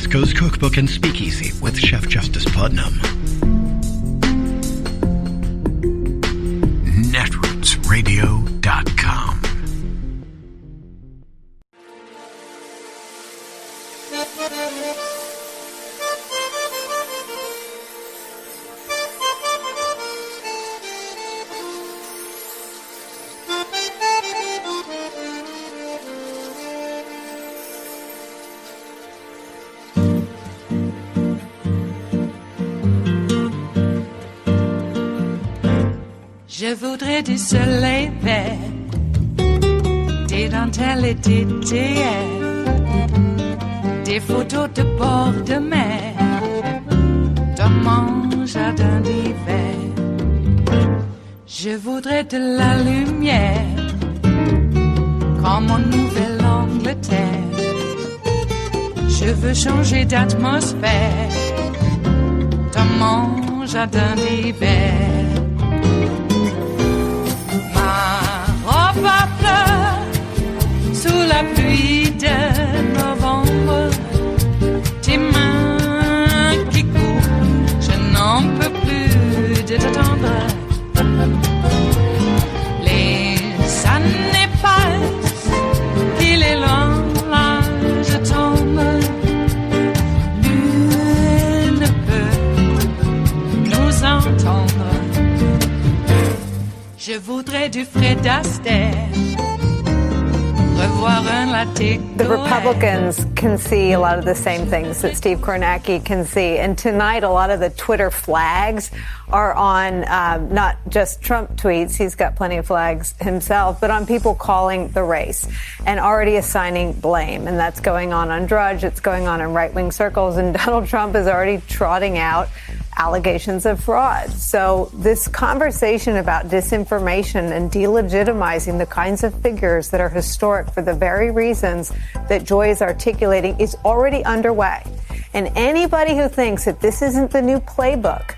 Frisco's Cookbook and Speakeasy with Chef Justice Putnam. Netrootsradio.com. Je voudrais du soleil vert, des dentelles et des théâtres, des photos de bord de mer, dans mon jardin d'hiver. Je voudrais de la lumière, comme en Nouvelle-Angleterre. Je veux changer d'atmosphère, dans mon jardin d'hiver. Ma fleur sous la pluie de novembre, tes mains qui courent, je n'en peux plus de t'attendre. Les années passent, il est long, là je tombe. Nul ne peut nous entendre. Je voudrais du Fred Astaire, revoir un latte. The Republicans can see a lot of the same things that Steve Kornacki can see. And tonight, a lot of the Twitter flags are on not just Trump tweets, he's got plenty of flags himself, but on people calling the race and already assigning blame. And that's going on Drudge, it's going on in right-wing circles, and Donald Trump is already trotting out allegations of fraud. So this conversation about disinformation and delegitimizing the kinds of figures that are historic for the very reasons that Joy is articulating is already underway. And anybody who thinks that this isn't the new playbook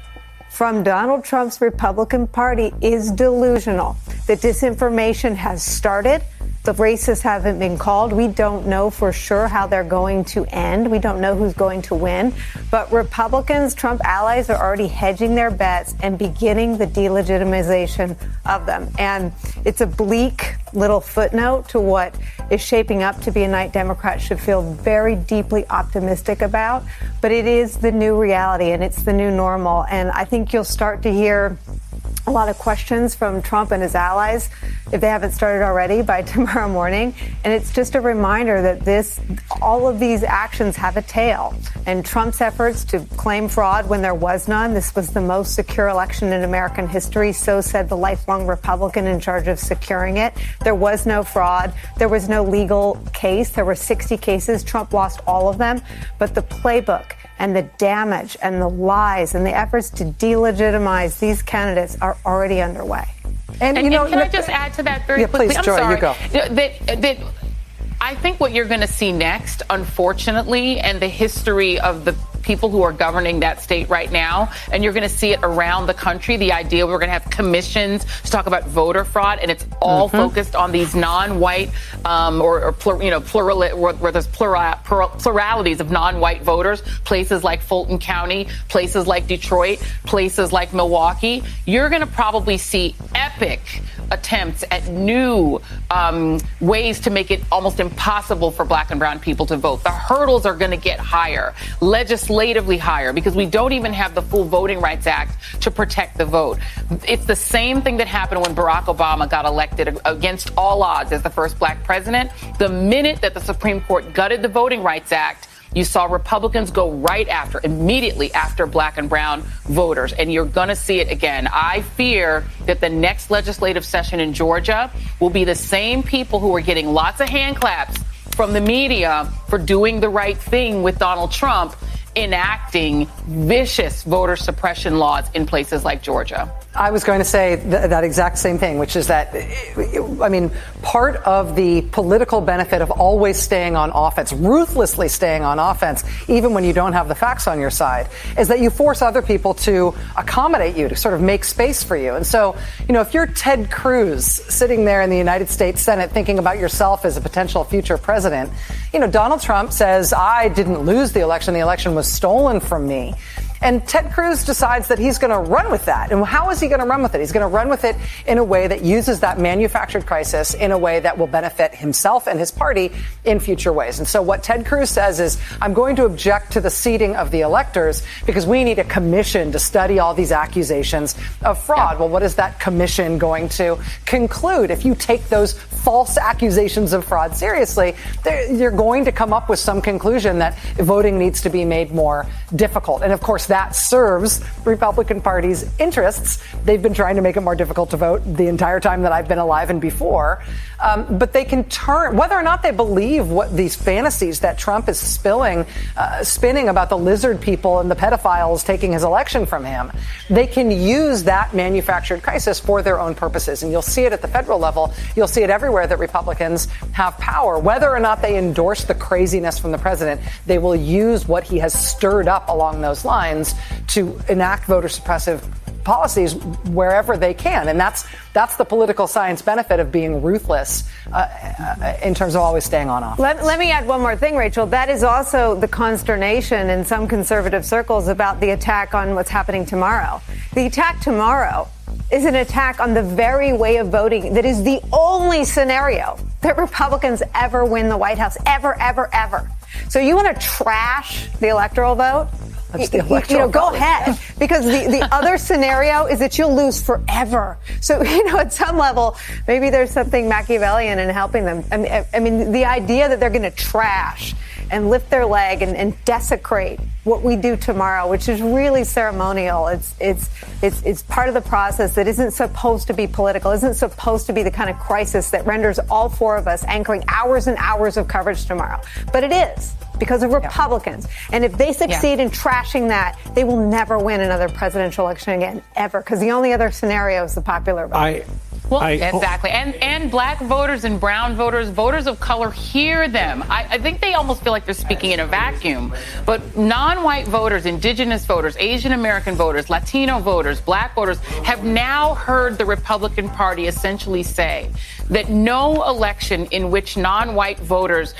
from Donald Trump's Republican Party is delusional. The disinformation has started. The races haven't been called. We don't know for sure how they're going to end. We don't know who's going to win. But Republicans, Trump allies, are already hedging their bets and beginning the delegitimization of them. And it's a bleak little footnote to what is shaping up to be a night Democrats should feel very deeply optimistic about. But it is the new reality and it's the new normal. And I think you'll start to hear a lot of questions from Trump and his allies, if they haven't started already, by tomorrow morning. And it's just a reminder that all of these actions have a tail. And Trump's efforts to claim fraud when there was none, this was the most secure election in American history, so said the lifelong Republican in charge of securing it. There was no fraud. There was no legal case. There were 60 cases. Trump lost all of them. But the playbook and the damage and the lies and the efforts to delegitimize these candidates are already underway. And can I just add to that very quickly? Please, Joy, you go. That I think what you're going to see next, unfortunately, and the history of the people who are governing that state right now, and you're going to see it around the country, the idea we're going to have commissions to talk about voter fraud, and it's all focused on these non-white where there's pluralities of non-white voters, places like Fulton County, places like Detroit, places like Milwaukee. You're going to probably see epic attempts at new ways to make it almost impossible for black and brown people to vote. The hurdles are going to get higher, legislatively higher, because we don't even have the full Voting Rights Act to protect the vote. It's the same thing that happened when Barack Obama got elected against all odds as the first black president. The minute that the Supreme Court gutted the Voting Rights Act, you saw Republicans go immediately after black and brown voters. And you're going to see it again. I fear that the next legislative session in Georgia will be the same people who are getting lots of hand claps from the media for doing the right thing with Donald Trump enacting vicious voter suppression laws in places like Georgia. I was going to say that exact same thing, which is that, I mean, part of the political benefit of always staying on offense, ruthlessly staying on offense, even when you don't have the facts on your side, is that you force other people to accommodate you, to sort of make space for you. And so, if you're Ted Cruz sitting there in the United States Senate thinking about yourself as a potential future president, Donald Trump says, I didn't lose the election was stolen from me. And Ted Cruz decides that he's going to run with that. And how is he going to run with it? He's going to run with it in a way that uses that manufactured crisis in a way that will benefit himself and his party in future ways. And so what Ted Cruz says is, I'm going to object to the seating of the electors because we need a commission to study all these accusations of fraud. Yeah. Well, what is that commission going to conclude? If you take those false accusations of fraud seriously, you're going to come up with some conclusion that voting needs to be made more difficult. And of course, that serves the Republican Party's interests. They've been trying to make it more difficult to vote the entire time that I've been alive and before. But they can turn, whether or not they believe what these fantasies that Trump is spinning about the lizard people and the pedophiles taking his election from him, they can use that manufactured crisis for their own purposes. And you'll see it at the federal level. You'll see it everywhere that Republicans have power. Whether or not they endorse the craziness from the president, they will use what he has stirred up along those lines to enact voter suppressive policies wherever they can. And that's the political science benefit of being ruthless in terms of always staying on offense. Let me add one more thing, Rachel. That is also the consternation in some conservative circles about the attack on what's happening tomorrow. The attack tomorrow is an attack on the very way of voting that is the only scenario that Republicans ever win the White House, ever, ever, ever. So you want to trash the electoral vote? Go ahead, because the other scenario is that you'll lose forever. So, at some level, maybe there's something Machiavellian in helping them. I mean, the idea that they're going to trash and lift their leg and desecrate what we do tomorrow, which is really ceremonial. It's part of the process that isn't supposed to be political, isn't supposed to be the kind of crisis that renders all four of us anchoring hours and hours of coverage tomorrow. But it is, because of Republicans. Yeah. And if they succeed in trashing that, they will never win another presidential election again, ever, because the only other scenario is the popular vote. Exactly. And black voters and brown voters, voters of color, hear them. I think they almost feel like they're speaking in a vacuum. But non-white voters, indigenous voters, Asian American voters, Latino voters, black voters have now heard the Republican Party essentially say that no election in which non-white voters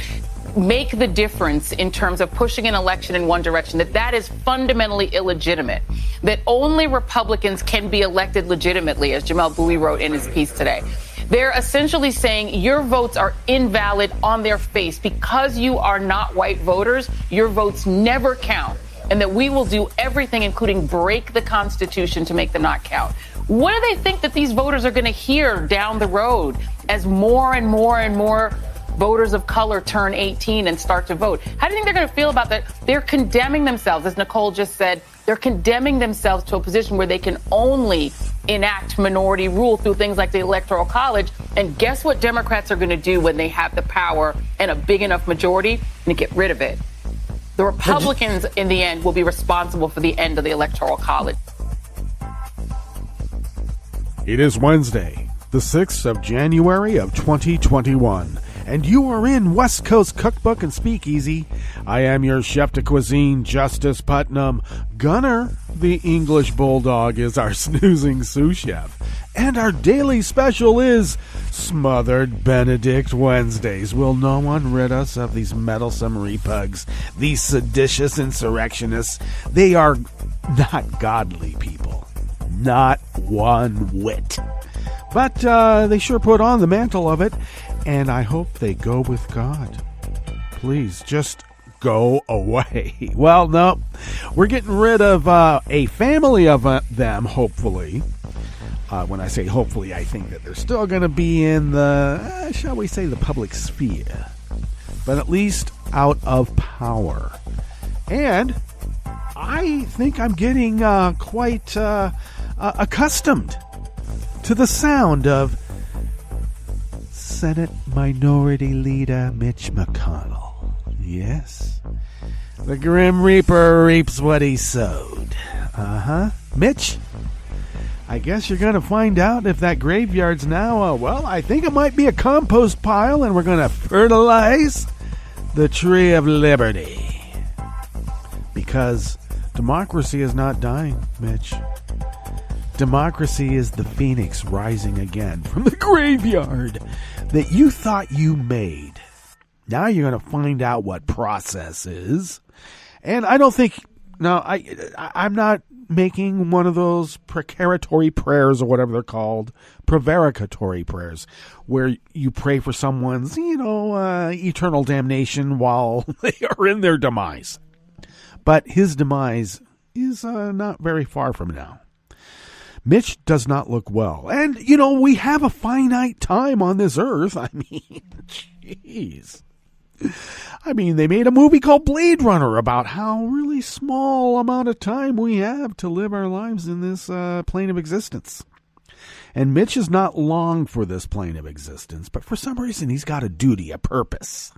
make the difference in terms of pushing an election in one direction, that is fundamentally illegitimate, that only Republicans can be elected legitimately, as Jamel Bowie wrote in his piece today. They're essentially saying your votes are invalid on their face. Because you are not white voters, your votes never count, and that we will do everything, including break the Constitution, to make them not count. What do they think that these voters are going to hear down the road as more and more and more voters of color turn 18 and start to vote? How do you think they're going to feel about that? They're condemning themselves, as Nicole just said, they're condemning themselves to a position where they can only enact minority rule through things like the Electoral College. And guess what Democrats are going to do when they have the power and a big enough majority? And get rid of it. The Republicans, in the end, will be responsible for the end of the Electoral College. It is Wednesday, the 6th of January of 2021. And you are in West Coast Cookbook and Speakeasy. I am your chef de cuisine, Justice Putnam. Gunner, the English bulldog, is our snoozing sous chef. And our daily special is Smothered Benedict Wednesdays. Will no one rid us of these meddlesome repugs, these seditious insurrectionists? They are not godly people. Not one whit. But they sure put on the mantle of it. And I hope they go with God. Please, just go away. Well, no, we're getting rid of a family of them, hopefully. When I say hopefully, I think that they're still going to be in the, shall we say, the public sphere. But at least out of power. And I think I'm getting quite accustomed to the sound of Senate Minority Leader Mitch McConnell. Yes. The Grim Reaper reaps what he sowed. Mitch, I guess you're going to find out if that graveyard's now, I think it might be a compost pile, and we're going to fertilize the tree of liberty. Because democracy is not dying, Mitch. Democracy is the phoenix rising again from the graveyard that you thought you made. Now you're going to find out what process is. And I don't think, I'm not making one of those preparatory prayers or whatever they're called, prevaricatory prayers, where you pray for someone's, eternal damnation while they are in their demise. But his demise is not very far from now. Mitch does not look well. And, we have a finite time on this earth. I mean, jeez. They made a movie called Blade Runner about how really small amount of time we have to live our lives in this plane of existence. And Mitch is not long for this plane of existence, but for some reason he's got a duty, a purpose.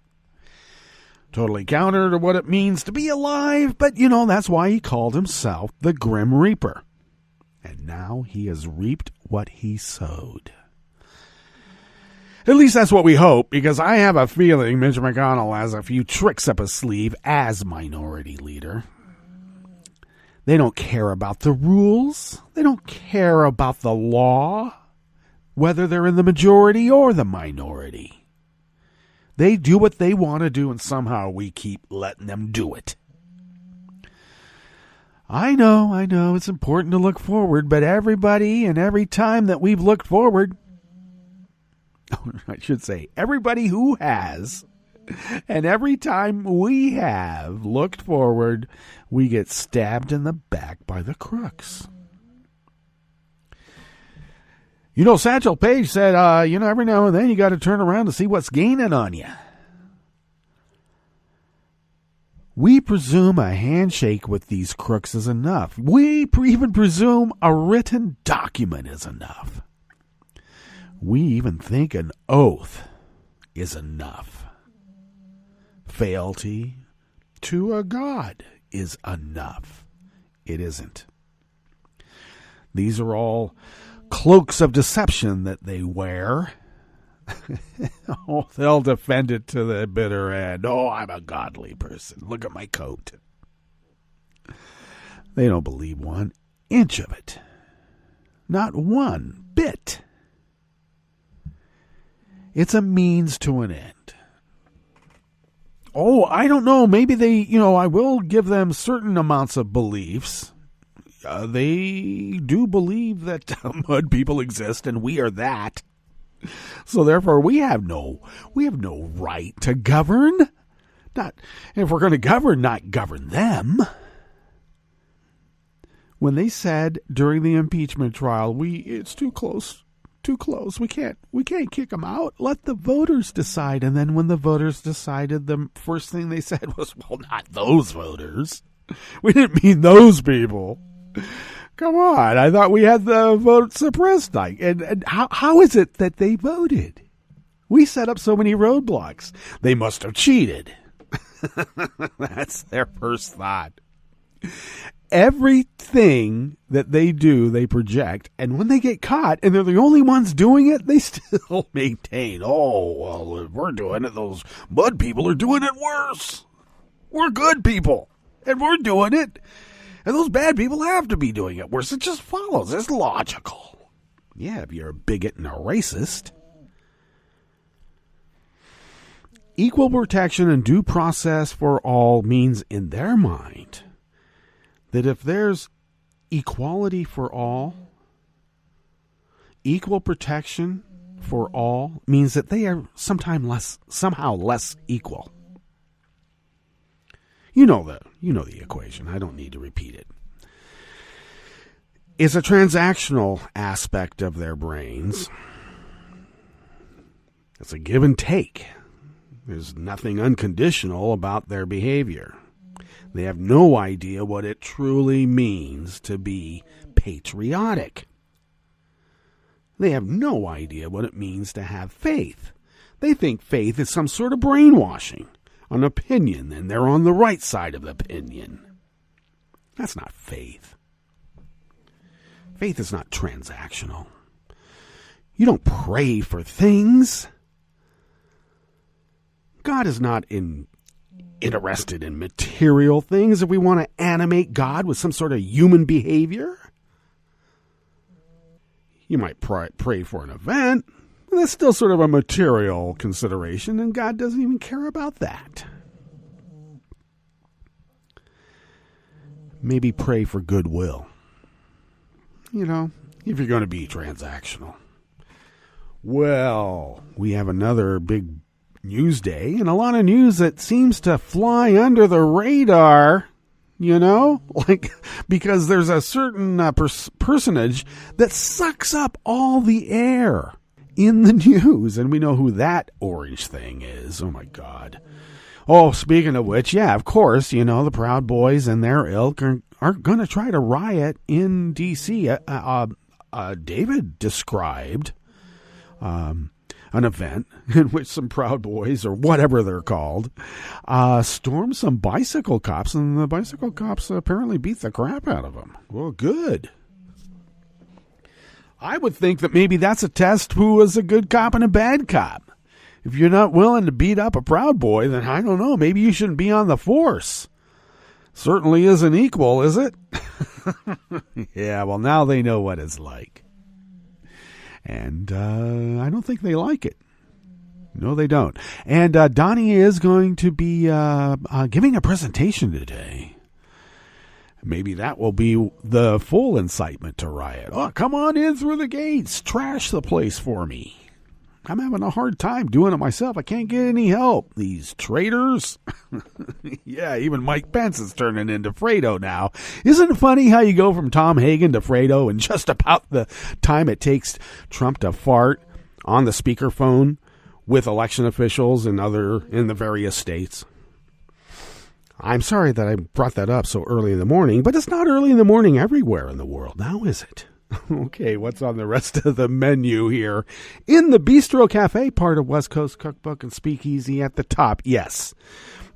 Totally counter to what it means to be alive, but that's why he called himself the Grim Reaper. And now he has reaped what he sowed. At least that's what we hope, because I have a feeling Mitch McConnell has a few tricks up his sleeve as minority leader. They don't care about the rules. They don't care about the law, whether they're in the majority or the minority. They do what they want to do, and somehow we keep letting them do it. I know, it's important to look forward, but everybody and every time that we've looked forward, I should say, everybody who has, and every time we have looked forward, we get stabbed in the back by the crooks. Satchel Paige said, every now and then you got to turn around to see what's gaining on you. We presume a handshake with these crooks is enough. We even presume a written document is enough. We even think an oath is enough. Fealty to a god is enough. It isn't. These are all cloaks of deception that they wear. They'll defend it to the bitter end. I'm a godly person. Look at my coat. They don't believe one inch of it. Not one bit. It's a means to an end. I don't know. Maybe they, I will give them certain amounts of beliefs. They do believe that mud people exist and we are that. So therefore we have no right to govern. If we're going to govern, not govern them. When they said during the impeachment trial, it's too close. Too close. We can't kick them out. Let the voters decide. And then when the voters decided, the first thing they said was, not those voters. We didn't mean those people. Come on. I thought we had the vote suppressed. And how is it that they voted? We set up so many roadblocks. They must have cheated. That's their first thought. Everything that they do, they project, and when they get caught, and they're the only ones doing it, they still maintain, if we're doing it, those mud people are doing it worse. We're good people, and we're doing it, and those bad people have to be doing it worse. It just follows. It's logical. Yeah, if you're a bigot and a racist. Equal protection and due process for all means, in their mind, that if there's equality for all, equal protection for all means that they are somehow less equal. You know the equation. I don't need to repeat it. It's a transactional aspect of their brains. It's a give and take. There's nothing unconditional about their behavior. They have no idea what it truly means to be patriotic. They have no idea what it means to have faith. They think faith is some sort of brainwashing, an opinion, and they're on the right side of the opinion. That's not faith. Faith is not transactional. You don't pray for things. God is not interested in material things if we want to animate God with some sort of human behavior. You might pray for an event. That's still sort of a material consideration, and God doesn't even care about that. Maybe pray for goodwill. You know, if you're going to be transactional. Well, we have another big news day, and a lot of news that seems to fly under the radar, you know, like because there's a certain personage that sucks up all the air in the news, and we know who that orange thing is. Oh my God. Oh, speaking of which, yeah, of course, you know, the Proud Boys and their ilk are going to try to riot in D.C. David described an event in which some Proud Boys, or whatever they're called, stormed some bicycle cops, and the bicycle cops apparently beat the crap out of them. Well, good. I would think that maybe that's a test who is a good cop and a bad cop. If you're not willing to beat up a Proud Boy, then I don't know, maybe you shouldn't be on the force. Certainly isn't equal, is it? Yeah, well, now they know what it's like. And I don't think they like it. No, they don't. And Donnie is going to be giving a presentation today. Maybe that will be the full incitement to riot. Oh, come on in through the gates. Trash the place for me. I'm having a hard time doing it myself. I can't get any help. These traitors. Yeah, even Mike Pence is turning into Fredo now. Isn't it funny how you go from Tom Hagen to Fredo in just about the time it takes Trump to fart on the speakerphone with election officials and in the various states? I'm sorry that I brought that up so early in the morning, but it's not early in the morning everywhere in the world now, is it? Okay, what's on the rest of the menu here? In the Bistro Cafe, part of West Coast Cookbook and Speakeasy at the top, yes.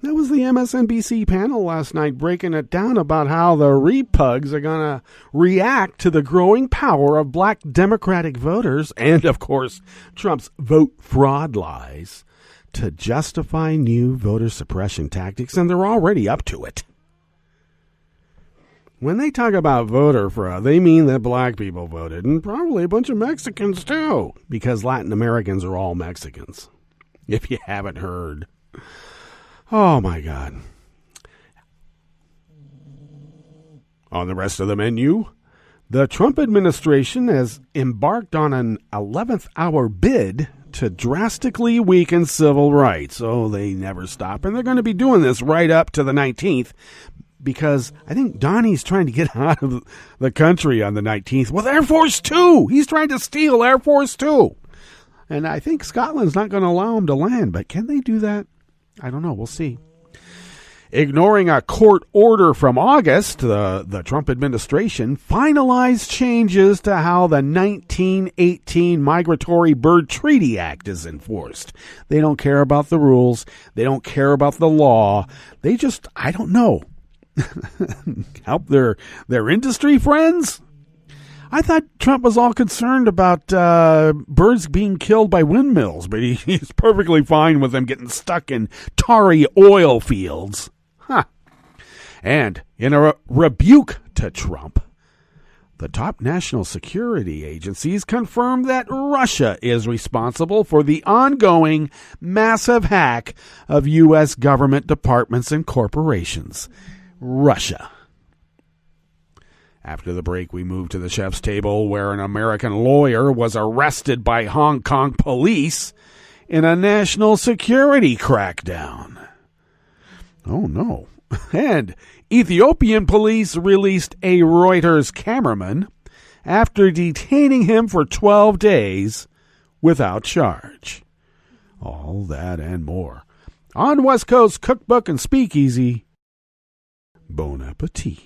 That was the MSNBC panel last night breaking it down about how the repugs are going to react to the growing power of black Democratic voters and, of course, Trump's vote fraud lies to justify new voter suppression tactics, and they're already up to it. When they talk about voter fraud, they mean that black people voted, and probably a bunch of Mexicans too, because Latin Americans are all Mexicans, if you haven't heard. Oh my God. On the rest of the menu, the Trump administration has embarked on an 11th-hour bid to drastically weaken civil rights. Oh, they never stop. And they're going to be doing this right up to the 19th, because I think Donnie's trying to get out of the country on the 19th with Air Force Two. He's trying to steal Air Force Two. And I think Scotland's not going to allow him to land, but can they do that? I don't know. We'll see. Ignoring a court order from August, the Trump administration finalized changes to how the 1918 Migratory Bird Treaty Act is enforced. They don't care about the rules. They don't care about the law. They just, I don't know, help their industry friends? I thought Trump was all concerned about birds being killed by windmills, but he's perfectly fine with them getting stuck in tarry oil fields. Huh. And in a rebuke to Trump, the top national security agencies confirmed that Russia is responsible for the ongoing massive hack of U.S. government departments and corporations. Russia. After the break, we moved to the chef's table, where an American lawyer was arrested by Hong Kong police in a national security crackdown. Oh, no. And Ethiopian police released a Reuters cameraman after detaining him for 12 days without charge. All that and more on West Coast Cookbook and Speakeasy. Bon appetit.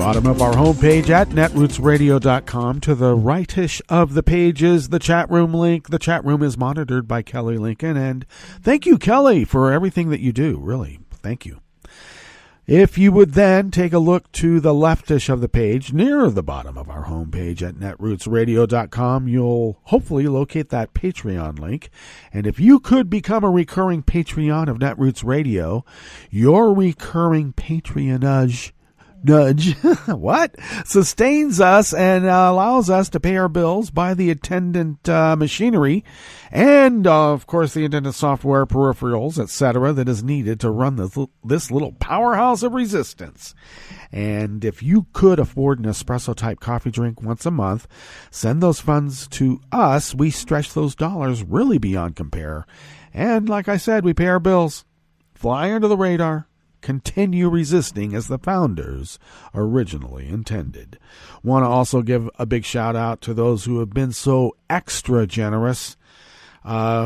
bottom of our homepage at netrootsradio.com. To the rightish of the page is the chat room link. The chat room is monitored by Kelly Lincoln. And thank you, Kelly, for everything that you do. Really, thank you. If you would then take a look to the leftish of the page, near the bottom of our homepage at netrootsradio.com, you'll hopefully locate that Patreon link. And if you could become a recurring Patreon of Netroots Radio, your recurring patronage what? Sustains us and allows us to pay our bills, buy the attendant machinery, and, of course, the attendant software, peripherals, etc. that is needed to run this little powerhouse of resistance. And if you could afford an espresso-type coffee drink once a month, send those funds to us. We stretch those dollars really beyond compare. And, like I said, we pay our bills. Fly under the radar. Continue resisting as the founders originally intended. Want to also give a big shout out to those who have been so extra generous.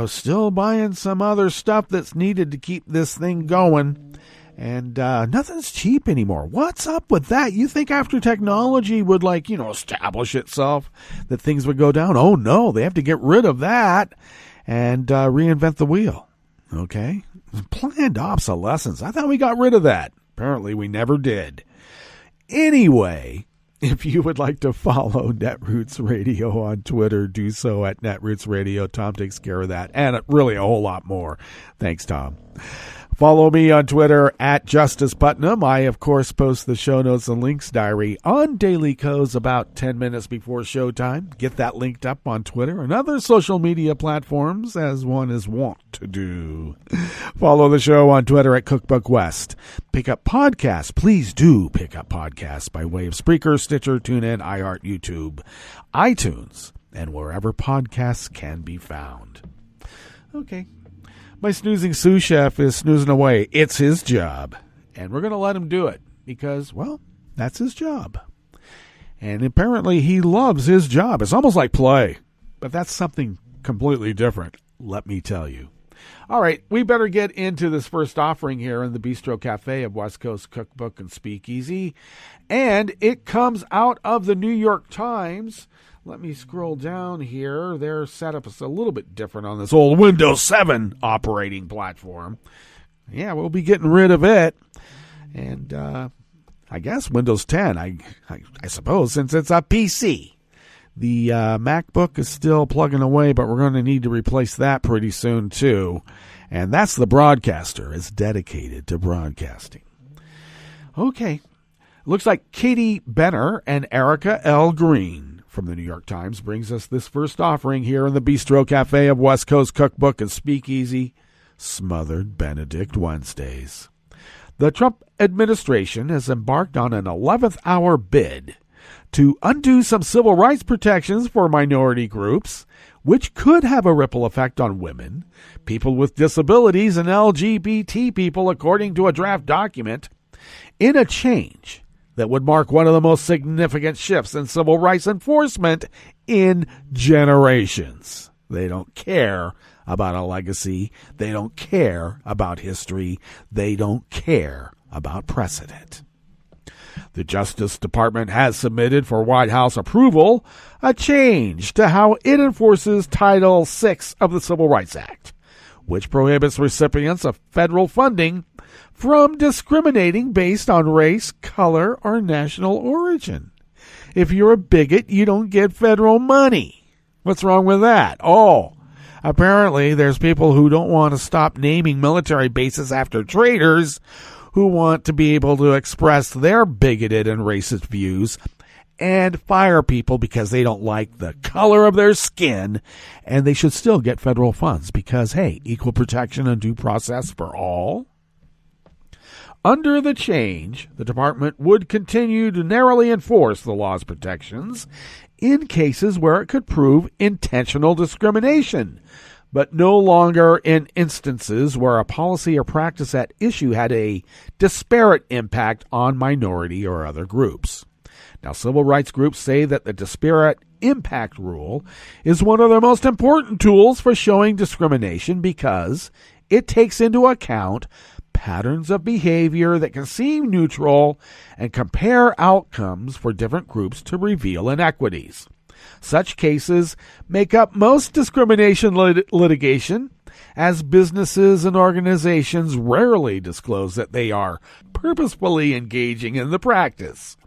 Still buying some other stuff that's needed to keep this thing going. And nothing's cheap anymore. What's up with that? You think after technology would, establish itself, that things would go down? Oh, no, they have to get rid of that and reinvent the wheel. Okay? Planned obsolescence. I thought we got rid of that. Apparently we never did. Anyway, if you would like to follow Netroots Radio on Twitter, do so at Netroots Radio. Tom takes care of that, and really a whole lot more. Thanks, Tom. Follow me on Twitter at Justice Putnam. I, of course, post the show notes and links diary on Daily Codes about 10 minutes before showtime. Get that linked up on Twitter and other social media platforms, as one is wont to do. Follow the show on Twitter at Cookbook West. Pick up podcasts. Please do pick up podcasts by way of Spreaker, Stitcher, TuneIn, iHeart, YouTube, iTunes, and wherever podcasts can be found. Okay. My snoozing sous chef is snoozing away. It's his job. And we're going to let him do it because, well, that's his job. And apparently he loves his job. It's almost like play. But that's something completely different, let me tell you. All right, we better get into this first offering here in the Bistro Cafe of West Coast Cookbook and Speakeasy. And it comes out of the New York Times. Let me scroll down here. Their setup is a little bit different on this old Windows 7 operating platform. Yeah, we'll be getting rid of it. And I guess Windows 10, I suppose, since it's a PC. The MacBook is still plugging away, but we're going to need to replace that pretty soon, too. And that's the broadcaster. It's dedicated to broadcasting. Okay. Looks like Katie Benner and Erica L. Green from the New York Times brings us this first offering here in the Bistro Cafe of West Coast Cookbook and Speakeasy, Smothered Benedict Wednesdays. The Trump administration has embarked on an 11th-hour bid to undo some civil rights protections for minority groups, which could have a ripple effect on women, people with disabilities, and LGBT people, according to a draft document, in a change that would mark one of the most significant shifts in civil rights enforcement in generations. They don't care about a legacy. They don't care about history. They don't care about precedent. The Justice Department has submitted for White House approval a change to how it enforces Title VI of the Civil Rights Act, which prohibits recipients of federal funding from discriminating based on race, color, or national origin. If you're a bigot, you don't get federal money. What's wrong with that? Oh, apparently there's people who don't want to stop naming military bases after traitors who want to be able to express their bigoted and racist views and fire people because they don't like the color of their skin, and they should still get federal funds because, hey, equal protection and due process for all. Under the change, the department would continue to narrowly enforce the law's protections in cases where it could prove intentional discrimination, but no longer in instances where a policy or practice at issue had a disparate impact on minority or other groups. Now, civil rights groups say that the disparate impact rule is one of their most important tools for showing discrimination because it takes into account patterns of behavior that can seem neutral and compare outcomes for different groups to reveal inequities. Such cases make up most discrimination litigation, as businesses and organizations rarely disclose that they are purposefully engaging in the practice.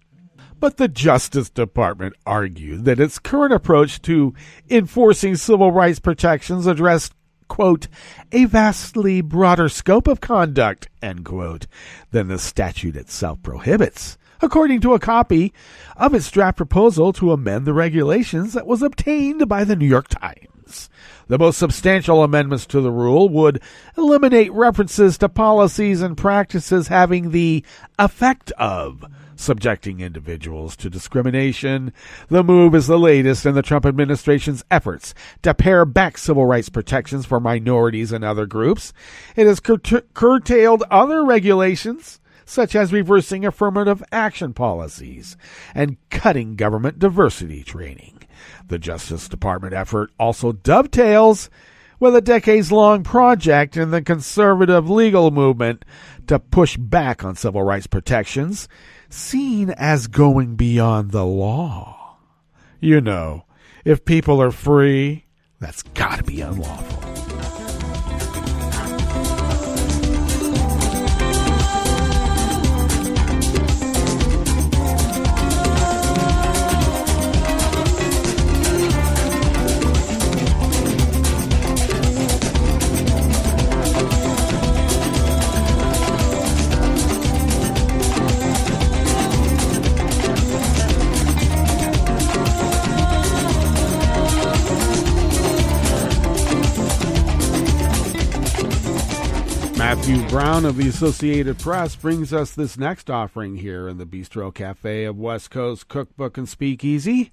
But the Justice Department argued that its current approach to enforcing civil rights protections addressed, quote, a vastly broader scope of conduct, end quote, than the statute itself prohibits, according to a copy of its draft proposal to amend the regulations that was obtained by the New York Times. The most substantial amendments to the rule would eliminate references to policies and practices having the effect of subjecting individuals to discrimination. The move is the latest in the Trump administration's efforts to pare back civil rights protections for minorities and other groups. It has curtailed other regulations, such as reversing affirmative action policies and cutting government diversity training. The Justice Department effort also dovetails with a decades-long project in the conservative legal movement to push back on civil rights protections, seen as going beyond the law. You know, if people are free, that's got to be unlawful. Matthew Brown of the Associated Press brings us this next offering here in the Bistro Cafe of West Coast Cookbook and Speakeasy.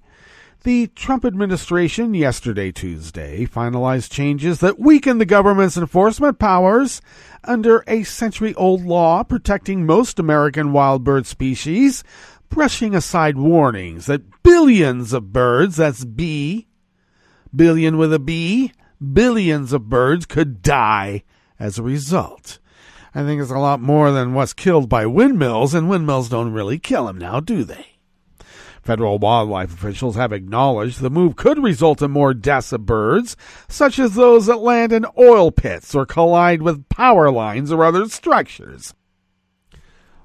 The Trump administration yesterday, Tuesday, finalized changes that weaken the government's enforcement powers under a century-old law protecting most American wild bird species, brushing aside warnings that billions of birds, that's B, billion with a B, billions of birds could die as a result. I think it's a lot more than what's killed by windmills, and windmills don't really kill them now, do they? Federal wildlife officials have acknowledged the move could result in more deaths of birds, such as those that land in oil pits or collide with power lines or other structures.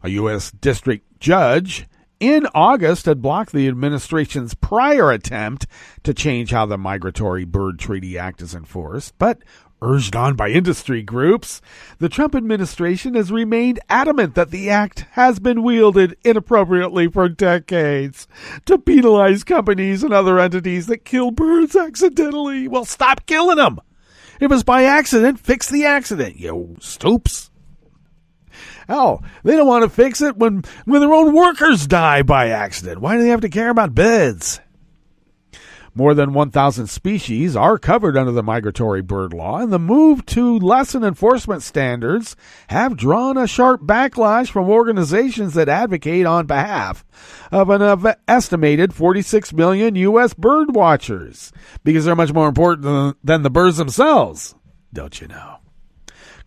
A U.S. district judge in August had blocked the administration's prior attempt to change how the Migratory Bird Treaty Act is enforced, but urged on by industry groups, the Trump administration has remained adamant that the act has been wielded inappropriately for decades to penalize companies and other entities that kill birds accidentally. Well, stop killing them. If it's by accident, fix the accident, you stoops. Hell, they don't want to fix it when their own workers die by accident. Why do they have to care about birds? More than 1,000 species are covered under the migratory bird law, and the move to lessen enforcement standards have drawn a sharp backlash from organizations that advocate on behalf of an estimated 46 million U.S. bird watchers, because they're much more important than the birds themselves, don't you know?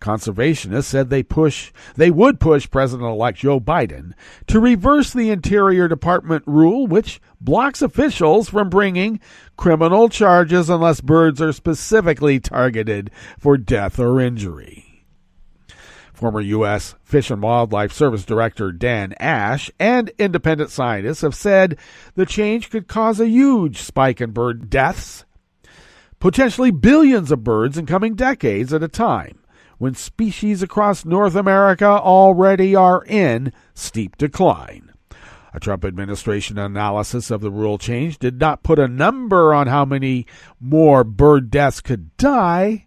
Conservationists said they would push President-elect Joe Biden to reverse the Interior Department rule, which blocks officials from bringing criminal charges unless birds are specifically targeted for death or injury. Former U.S. Fish and Wildlife Service Director Dan Ash and independent scientists have said the change could cause a huge spike in bird deaths, potentially billions of birds in coming decades at a time, when species across North America already are in steep decline. A Trump administration analysis of the rule change did not put a number on how many more bird deaths could die,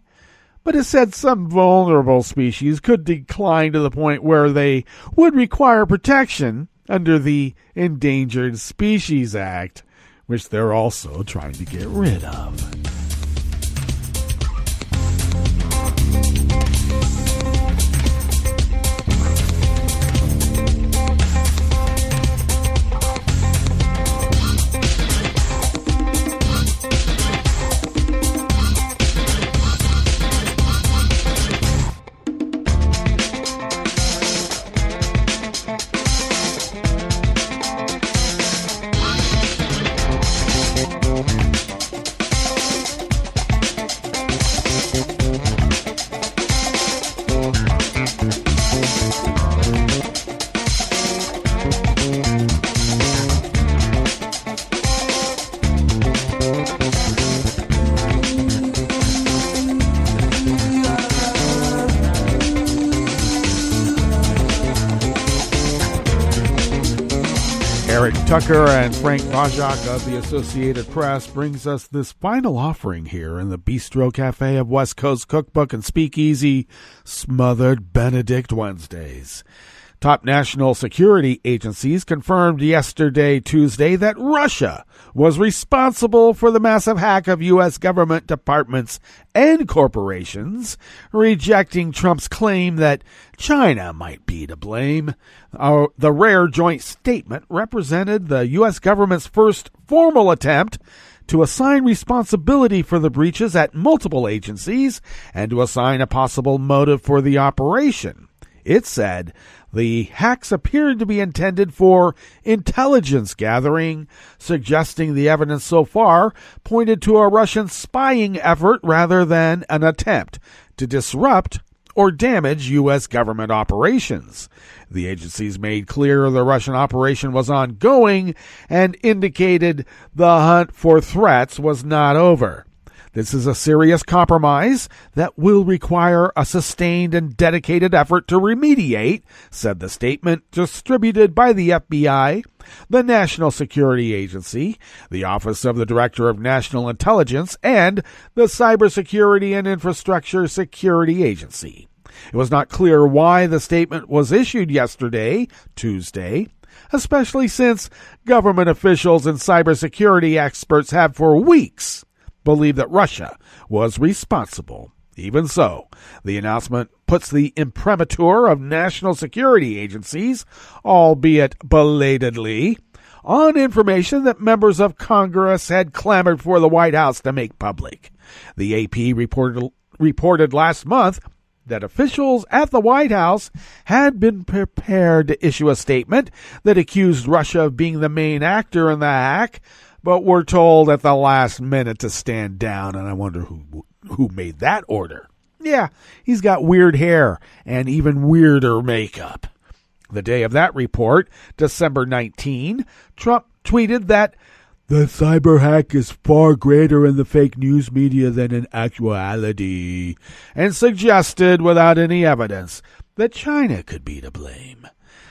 but it said some vulnerable species could decline to the point where they would require protection under the Endangered Species Act, which they're also trying to get rid of. Tucker and Frank Bajak of the Associated Press brings us this final offering here in the Bistro Cafe of West Coast Cookbook and Speakeasy, Smothered Benedict Wednesdays. Top national security agencies confirmed yesterday, Tuesday, that Russia was responsible for the massive hack of U.S. government departments and corporations, rejecting Trump's claim that China might be to blame. The rare joint statement represented the U.S. government's first formal attempt to assign responsibility for the breaches at multiple agencies and to assign a possible motive for the operation. It said the hacks appeared to be intended for intelligence gathering, suggesting the evidence so far pointed to a Russian spying effort rather than an attempt to disrupt or damage U.S. government operations. The agencies made clear the Russian operation was ongoing and indicated the hunt for threats was not over. This is a serious compromise that will require a sustained and dedicated effort to remediate, said the statement distributed by the FBI, the National Security Agency, the Office of the Director of National Intelligence, and the Cybersecurity and Infrastructure Security Agency. It was not clear why the statement was issued yesterday, Tuesday, especially since government officials and cybersecurity experts have for weeks believed that Russia was responsible. Even so, the announcement puts the imprimatur of national security agencies, albeit belatedly, on information that members of Congress had clamored for the White House to make public. The AP reported last month that officials at the White House had been prepared to issue a statement that accused Russia of being the main actor in the hack, but were told at the last minute to stand down, and I wonder who made that order. Yeah, he's got weird hair and even weirder makeup. The day of that report, December 19, Trump tweeted that the cyber hack is far greater in the fake news media than in actuality, and suggested, without any evidence, that China could be to blame.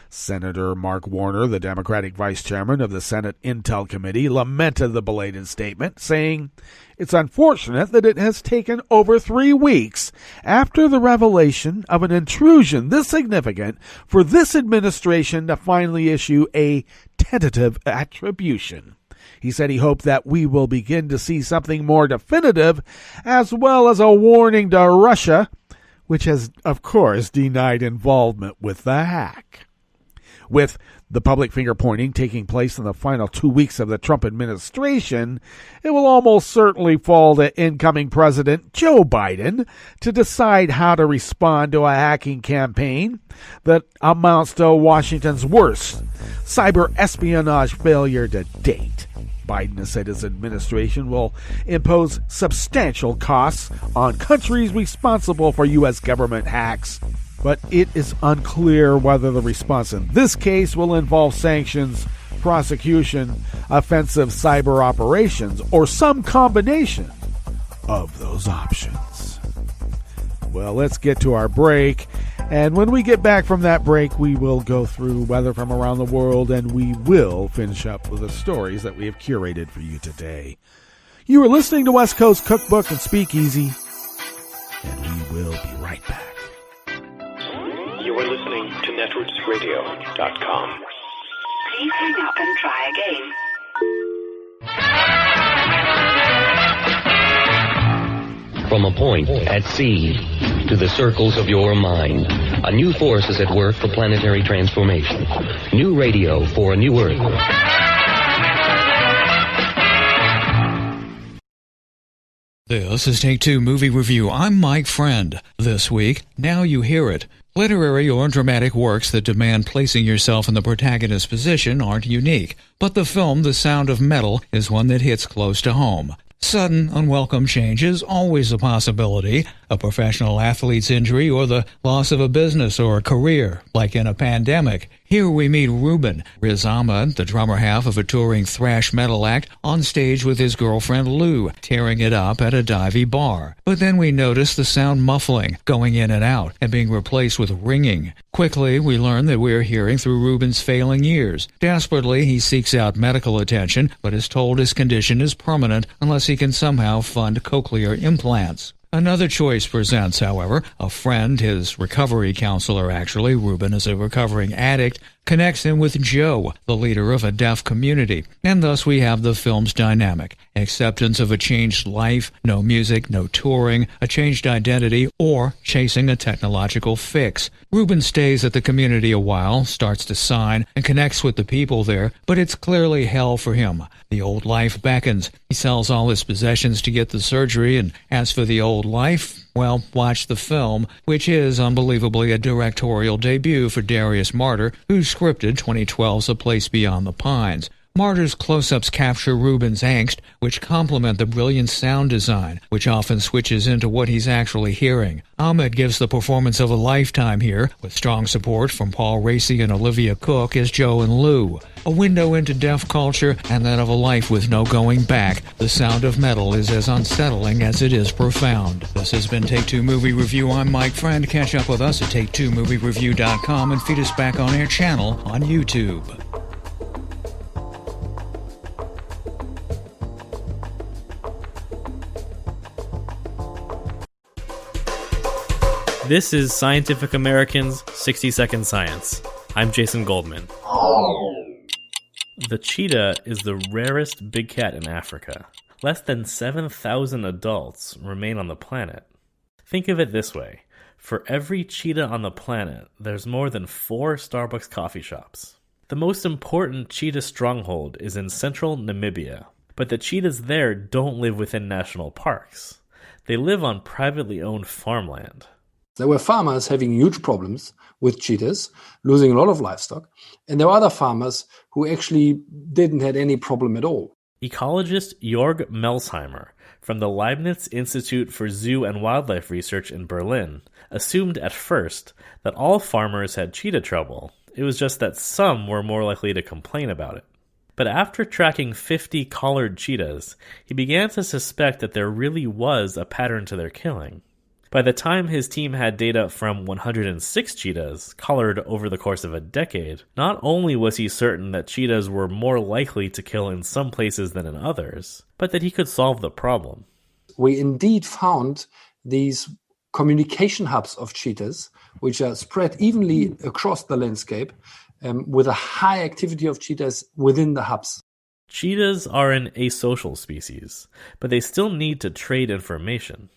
Senator Mark Warner, the Democratic vice chairman of the Senate Intel Committee, lamented the belated statement, saying, "It's unfortunate that it has taken over 3 weeks after the revelation of an intrusion this significant for this administration to finally issue a tentative attribution." He said he hoped that we will begin to see something more definitive, as well as a warning to Russia, which has, of course, denied involvement with the hack. With the public finger-pointing taking place in the final 2 weeks of the Trump administration, it will almost certainly fall to incoming President Joe Biden to decide how to respond to a hacking campaign that amounts to Washington's worst cyber espionage failure to date. Biden has said his administration will impose substantial costs on countries responsible for U.S. government hacks, but it is unclear whether the response in this case will involve sanctions, prosecution, offensive cyber operations, or some combination of those options. Well, let's get to our break. And when we get back from that break, we will go through weather from around the world, and we will finish up with the stories that we have curated for you today. You are listening to West Coast Cookbook and Speakeasy, and we will be right back. You are listening to netrootsradio.com. Please hang up and try again. From a point at sea to the circles of your mind, a new force is at work for planetary transformation. New radio for a new Earth. This is Take Two Movie Review. I'm Mike Friend. This week, Now You Hear It. Literary or dramatic works that demand placing yourself in the protagonist's position aren't unique, but the film The Sound of Metal is one that hits close to home. Sudden, unwelcome change is always a possibility. A professional athlete's injury or the loss of a business or a career, like in a pandemic, Here we meet Ruben, Riz Ahmed, the drummer half of a touring thrash metal act, on stage with his girlfriend Lou, tearing it up at a divey bar. But then we notice the sound muffling, going in and out, and being replaced with ringing. Quickly, we learn that we're hearing through Ruben's failing ears. Desperately, he seeks out medical attention, but is told his condition is permanent unless he can somehow fund cochlear implants. Another choice presents, however. A friend, his recovery counselor actually, Ruben is a recovering addict, connects him with Joe, the leader of a deaf community. And thus we have the film's dynamic. Acceptance of a changed life, no music, no touring, a changed identity, or chasing a technological fix. Ruben stays at the community a while, starts to sign, and connects with the people there, but it's clearly hell for him. The old life beckons. He sells all his possessions to get the surgery, and as for the old life, well, watch the film, which is unbelievably a directorial debut for Darius Martyr, who scripted 2012's A Place Beyond the Pines. Martyr's close-ups capture Ruben's angst, which complement the brilliant sound design, which often switches into what he's actually hearing. Ahmed gives the performance of a lifetime here, with strong support from Paul Raci and Olivia Cook as Joe and Lou. A window into deaf culture and that of a life with no going back. The sound of metal is as unsettling as it is profound. This has been Take Two Movie Review. I'm Mike Friend. Catch up with us at Take2MovieReview.com and feed us back on our channel on YouTube. This is Scientific American's 60-Second Science. I'm Jason Goldman. The cheetah is the rarest big cat in Africa. Less than 7,000 adults remain on the planet. Think of it this way. For every cheetah on the planet, there's more than 4 Starbucks coffee shops. The most important cheetah stronghold is in central Namibia, but the cheetahs there don't live within national parks. They live on privately owned farmland. There were farmers having huge problems with cheetahs, losing a lot of livestock, and there were other farmers who actually didn't have any problem at all. Ecologist Jörg Melsheimer from the Leibniz Institute for Zoo and Wildlife Research in Berlin assumed at first that all farmers had cheetah trouble. It was just that some were more likely to complain about it. But after tracking 50 collared cheetahs, he began to suspect that there really was a pattern to their killing. By the time his team had data from 106 cheetahs collared over the course of a decade, not only was he certain that cheetahs were more likely to kill in some places than in others, but that he could solve the problem. We indeed found these communication hubs of cheetahs, which are spread evenly across the landscape, with a high activity of cheetahs within the hubs. Cheetahs are an asocial species, but they still need to trade information.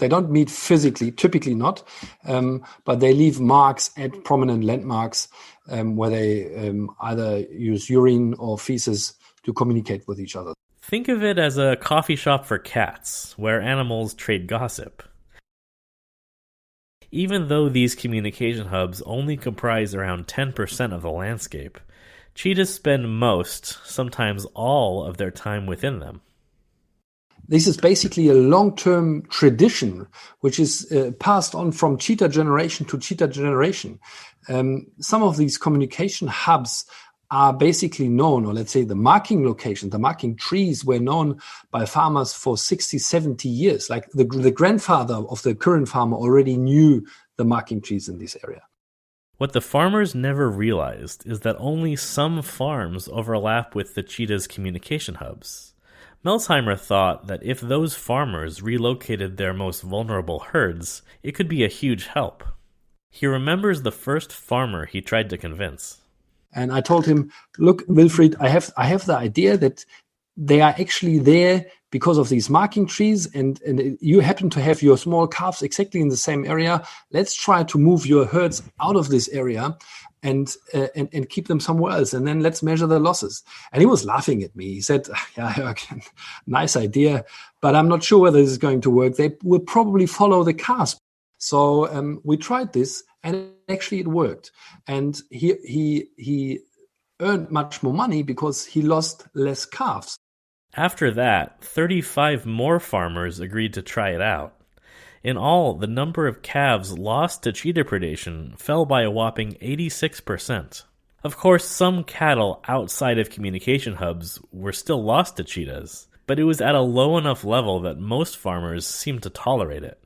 They don't meet physically, typically not, but they leave marks at prominent landmarks where they either use urine or feces to communicate with each other. Think of it as a coffee shop for cats, where animals trade gossip. Even though these communication hubs only comprise around 10% of the landscape, cheetahs spend most, sometimes all, of their time within them. This is basically a long-term tradition, which is passed on from cheetah generation to cheetah generation. Some of these communication hubs are basically known, or let's say the marking location, the marking trees were known by farmers for 60, 70 years. Like the grandfather of the current farmer already knew the marking trees in this area. What the farmers never realized is that only some farms overlap with the cheetah's communication hubs. Melsheimer thought that if those farmers relocated their most vulnerable herds, it could be a huge help. He remembers the first farmer he tried to convince. And I told him, look, Wilfried, I have the idea that they are actually there because of these marking trees, and you happen to have your small calves exactly in the same area. Let's try to move your herds out of this area and keep them somewhere else, and then let's measure the losses. And he was laughing at me. He said, yeah, nice idea, but I'm not sure whether this is going to work. They will probably follow the calves. So we tried this, and actually it worked. And he earned much more money because he lost less calves. After that, 35 more farmers agreed to try it out. In all, the number of calves lost to cheetah predation fell by a whopping 86%. Of course, some cattle outside of communication hubs were still lost to cheetahs, but it was at a low enough level that most farmers seemed to tolerate it.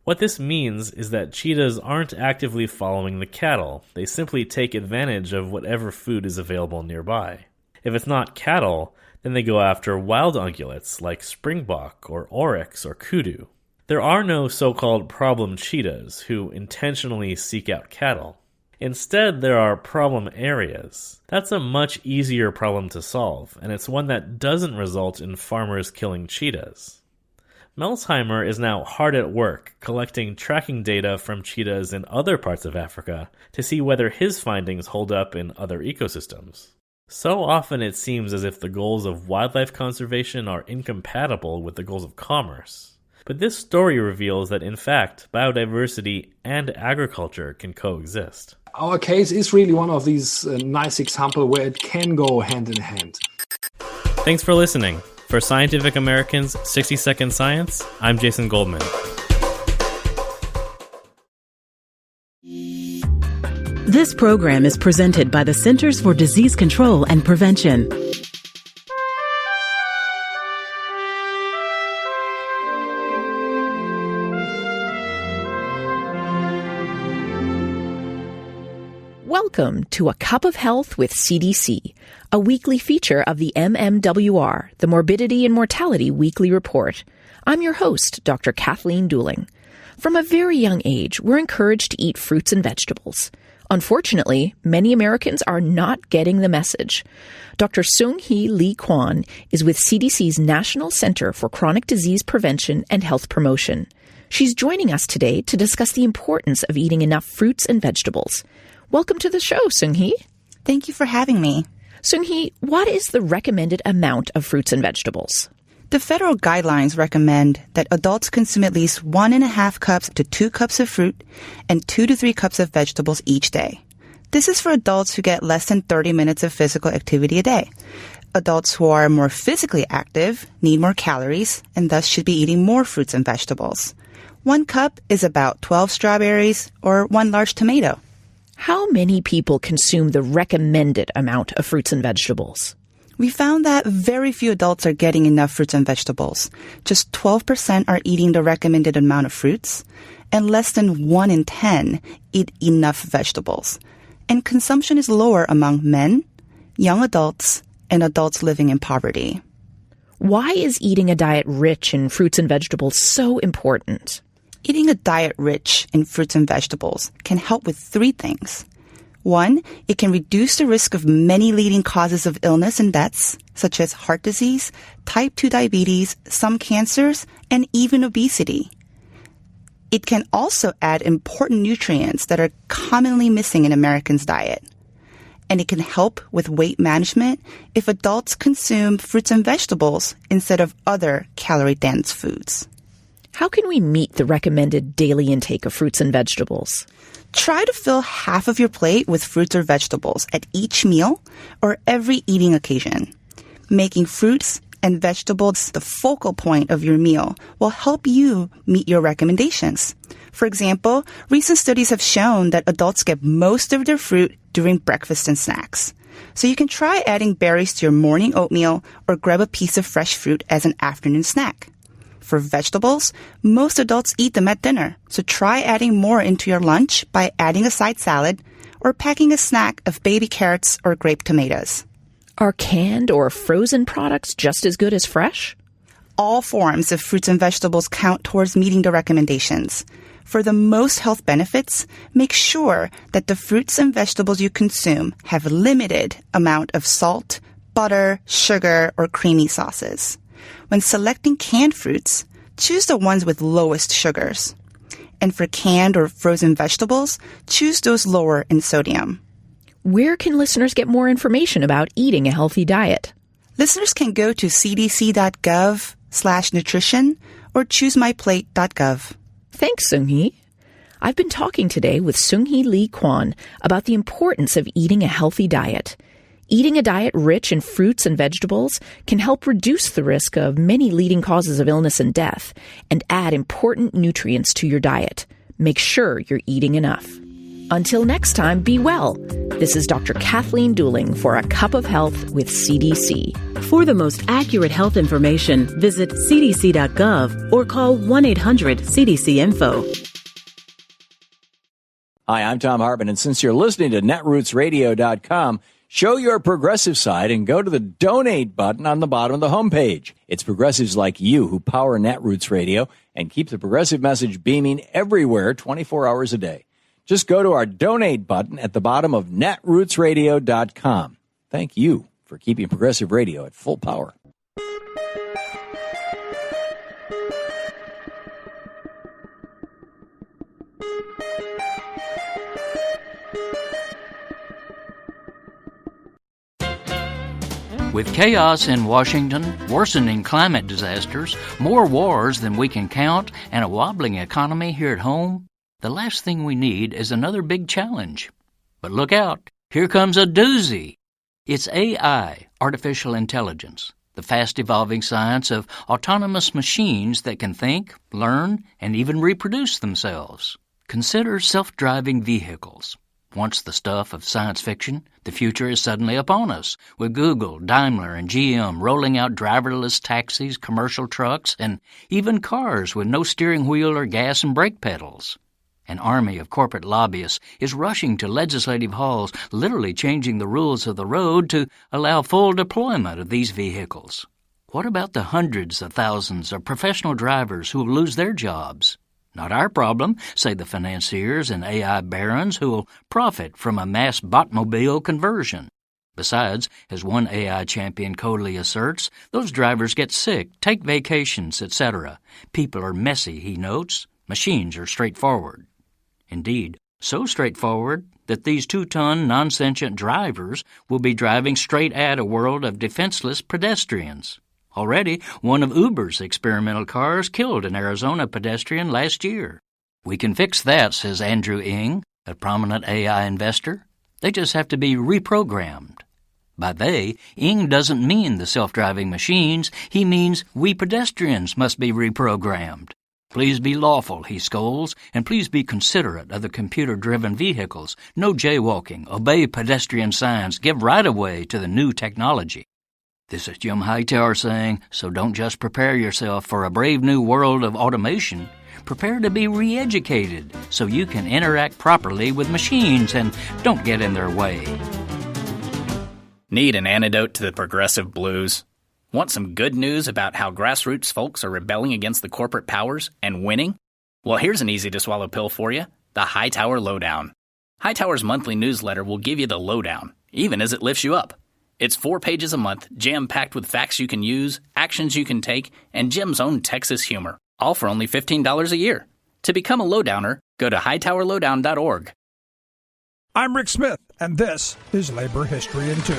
What this means is that cheetahs aren't actively following the cattle. They simply take advantage of whatever food is available nearby. If it's not cattle, then they go after wild ungulates like springbok or oryx or kudu. There are no so-called problem cheetahs who intentionally seek out cattle. Instead, there are problem areas. That's a much easier problem to solve, and it's one that doesn't result in farmers killing cheetahs. Melsheimer is now hard at work collecting tracking data from cheetahs in other parts of Africa to see whether his findings hold up in other ecosystems. So often it seems as if the goals of wildlife conservation are incompatible with the goals of commerce. But this story reveals that, in fact, biodiversity and agriculture can coexist. Our case is really one of these nice examples where it can go hand in hand. Thanks for listening. For Scientific American's 60 Second Science, I'm Jason Goldman. This program is presented by the Centers for Disease Control and Prevention. Welcome to A Cup of Health with CDC, a weekly feature of the MMWR, the Morbidity and Mortality Weekly Report. I'm your host, Dr. Kathleen Dooling. From a very young age, we're encouraged to eat fruits and vegetables. Unfortunately, many Americans are not getting the message. Dr. Seung-Hee Lee Kwon is with CDC's National Center for Chronic Disease Prevention and Health Promotion. She's joining us today to discuss the importance of eating enough fruits and vegetables. Welcome to the show, Seung-Hee. Thank you for having me. Seung-Hee, what is the recommended amount of fruits and vegetables? The federal guidelines recommend that adults consume at least 1.5 cups to 2 cups of fruit and 2 to 3 cups of vegetables each day. This is for adults who get less than 30 minutes of physical activity a day. Adults who are more physically active need more calories and thus should be eating more fruits and vegetables. 1 cup is about 12 strawberries or 1 large tomato. How many people consume the recommended amount of fruits and vegetables? We found that very few adults are getting enough fruits and vegetables. Just 12% are eating the recommended amount of fruits, and less than 1 in 10 eat enough vegetables. And consumption is lower among men, young adults, and adults living in poverty. Why is eating a diet rich in fruits and vegetables so important? Eating a diet rich in fruits and vegetables can help with 3 things. 1, it can reduce the risk of many leading causes of illness and deaths, such as heart disease, type 2 diabetes, some cancers, and even obesity. It can also add important nutrients that are commonly missing in Americans' diet. And it can help with weight management if adults consume fruits and vegetables instead of other calorie-dense foods. How can we meet the recommended daily intake of fruits and vegetables? Try to fill half of your plate with fruits or vegetables at each meal or every eating occasion. Making fruits and vegetables the focal point of your meal will help you meet your recommendations. For example, recent studies have shown that adults get most of their fruit during breakfast and snacks. So you can try adding berries to your morning oatmeal or grab a piece of fresh fruit as an afternoon snack. For vegetables, most adults eat them at dinner, so try adding more into your lunch by adding a side salad or packing a snack of baby carrots or grape tomatoes. Are canned or frozen products just as good as fresh? All forms of fruits and vegetables count towards meeting the recommendations. For the most health benefits, make sure that the fruits and vegetables you consume have a limited amount of salt, butter, sugar, or creamy sauces. When selecting canned fruits, choose the ones with lowest sugars. And for canned or frozen vegetables, choose those lower in sodium. Where can listeners get more information about eating a healthy diet? Listeners can go to cdc.gov/nutrition or choosemyplate.gov. Thanks, Seung-Hee. I've been talking today with Seung-Hee Lee Kwon about the importance of eating a healthy diet. Eating a diet rich in fruits and vegetables can help reduce the risk of many leading causes of illness and death and add important nutrients to your diet. Make sure you're eating enough. Until next time, be well. This is Dr. Kathleen Dooling for A Cup of Health with CDC. For the most accurate health information, visit cdc.gov or call 1-800-CDC-INFO. Hi, I'm Tom Hartman, and since you're listening to netrootsradio.com, show your progressive side and go to the donate button on the bottom of the homepage. It's progressives like you who power Netroots Radio and keep the progressive message beaming everywhere 24 hours a day. Just go to our donate button at the bottom of netrootsradio.com. Thank you for keeping progressive radio at full power. With chaos in Washington, worsening climate disasters, more wars than we can count, and a wobbling economy here at home, the last thing we need is another big challenge. But look out, here comes a doozy. It's AI, artificial intelligence, the fast-evolving science of autonomous machines that can think, learn, and even reproduce themselves. Consider self-driving vehicles. Once the stuff of science fiction, the future is suddenly upon us, with Google, Daimler, and GM rolling out driverless taxis, commercial trucks, and even cars with no steering wheel or gas and brake pedals. An army of corporate lobbyists is rushing to legislative halls, literally changing the rules of the road to allow full deployment of these vehicles. What about the hundreds of thousands of professional drivers who will lose their jobs? Not our problem, say the financiers and AI barons who will profit from a mass botmobile conversion. Besides, as one AI champion coldly asserts, those drivers get sick, take vacations, etc. People are messy, he notes. Machines are straightforward. Indeed, so straightforward that these 2-ton, non-sentient drivers will be driving straight at a world of defenseless pedestrians. Already, one of Uber's experimental cars killed an Arizona pedestrian last year. We can fix that, says Andrew Ng, a prominent AI investor. They just have to be reprogrammed. By they, Ng doesn't mean the self-driving machines. He means we pedestrians must be reprogrammed. Please be lawful, he scolds, and please be considerate of the computer-driven vehicles. No jaywalking, obey pedestrian signs, give right-of-way to the new technology. This is Jim Hightower saying, so don't just prepare yourself for a brave new world of automation. Prepare to be re-educated so you can interact properly with machines and don't get in their way. Need an antidote to the progressive blues? Want some good news about how grassroots folks are rebelling against the corporate powers and winning? Well, here's an easy-to-swallow pill for you, the Hightower Lowdown. Hightower's monthly newsletter will give you the lowdown, even as it lifts you up. It's 4 pages a month, jam-packed with facts you can use, actions you can take, and Jim's own Texas humor, all for only $15 a year. To become a lowdowner, go to hightowerlowdown.org. I'm Rick Smith, and this is Labor History in 2.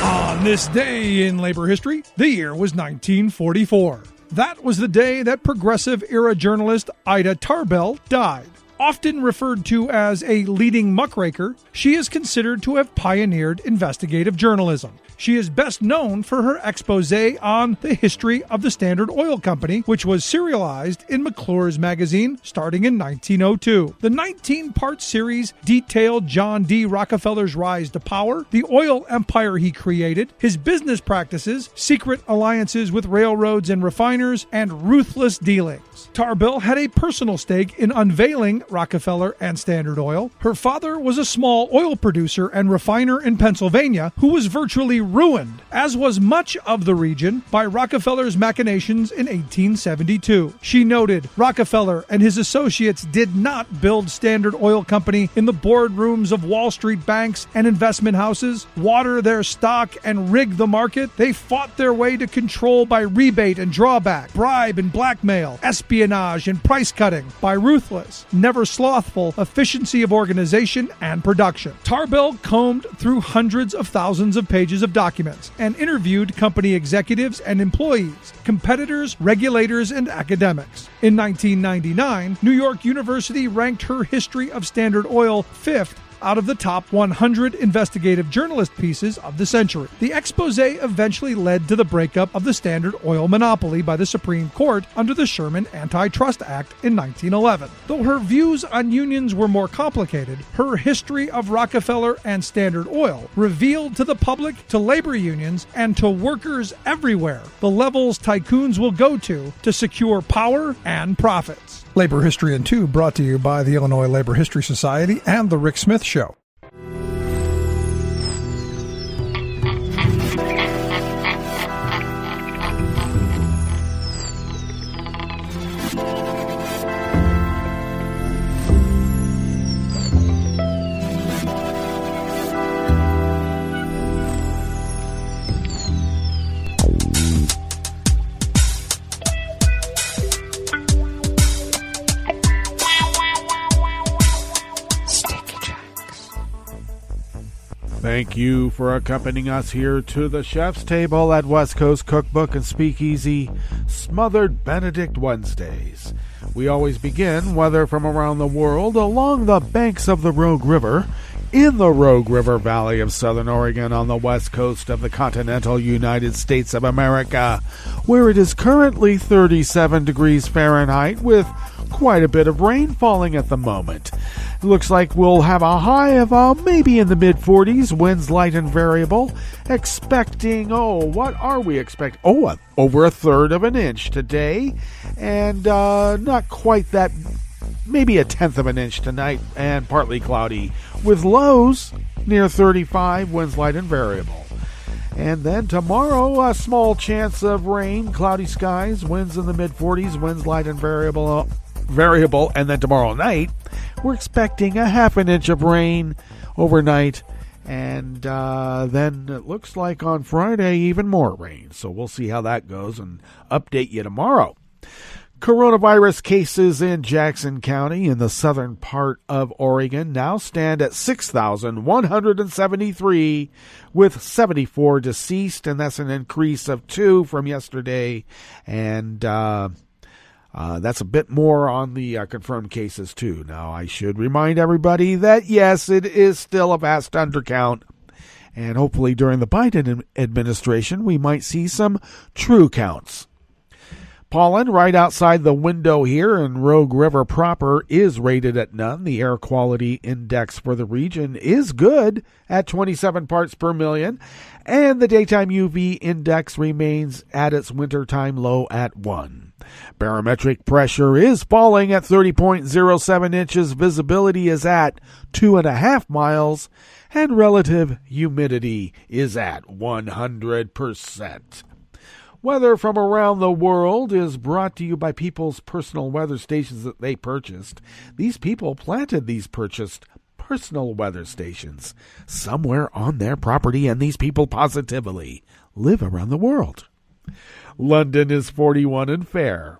On this day in labor history, the year was 1944. That was the day that progressive-era journalist Ida Tarbell died. Often referred to as a leading muckraker, she is considered to have pioneered investigative journalism. She is best known for her expose on the history of the Standard Oil Company, which was serialized in McClure's magazine starting in 1902. The 19-part series detailed John D. Rockefeller's rise to power, the oil empire he created, his business practices, secret alliances with railroads and refiners, and ruthless dealings. Tarbell had a personal stake in unveiling Rockefeller and Standard Oil. Her father was a small oil producer and refiner in Pennsylvania who was virtually ruined, as was much of the region, by Rockefeller's machinations in 1872. She noted Rockefeller and his associates did not build Standard Oil Company in the boardrooms of Wall Street banks and investment houses, water their stock and rig the market. They fought their way to control by rebate and drawback, bribe and blackmail, espionage and price cutting, by ruthless, never slothful efficiency of organization and production. Tarbell combed through hundreds of thousands of pages of documents and interviewed company executives and employees, competitors, regulators, and academics. In 1999, New York University ranked her history of Standard Oil 5th out of the top 100 investigative journalist pieces of the century. The expose eventually led to the breakup of the Standard Oil monopoly by the Supreme Court under the Sherman Antitrust Act in 1911. Though her views on unions were more complicated, her history of Rockefeller and Standard Oil revealed to the public, to labor unions, and to workers everywhere the levels tycoons will go to secure power and profits. Labor History in 2 brought to you by the Illinois Labor History Society and The Rick Smith Show. Thank you for accompanying us here to the chef's table at West Coast Cookbook and Speakeasy Smothered Benedict Wednesdays. We always begin, weather from around the world, along the banks of the Rogue River, in the Rogue River Valley of Southern Oregon on the west coast of the continental United States of America, where it is currently 37 degrees Fahrenheit with quite a bit of rain falling at the moment. It looks like we'll have a high of maybe in the mid-40s, winds light and variable, expecting, what are we expecting? Over a third of an inch today, and not quite that, maybe a tenth of an inch tonight, and partly cloudy, with lows near 35, winds light and variable. And then tomorrow, a small chance of rain, cloudy skies, winds in the mid-40s, winds light and variable, and then tomorrow night, we're expecting a half an inch of rain overnight, and then it looks like on Friday even more rain. So we'll see how that goes and update you tomorrow. Coronavirus cases in Jackson County in the southern part of Oregon now stand at 6,173 with 74 deceased, and that's an increase of 2 from yesterday, and that's a bit more on the confirmed cases, too. Now, I should remind everybody that, yes, it is still a vast undercount, and hopefully during the Biden administration, we might see some true counts. Pollen right outside the window here in Rogue River proper is rated at none. The air quality index for the region is good at 27 parts per million, and the daytime UV index remains at its wintertime low at 1. Barometric pressure is falling at 30.07 inches. Visibility is at 2.5 miles, and relative humidity is at 100%. Weather from around the world is brought to you by people's personal weather stations that they purchased. These people planted these purchased personal weather stations somewhere on their property, and these people positively live around the world. London is 41 and fair.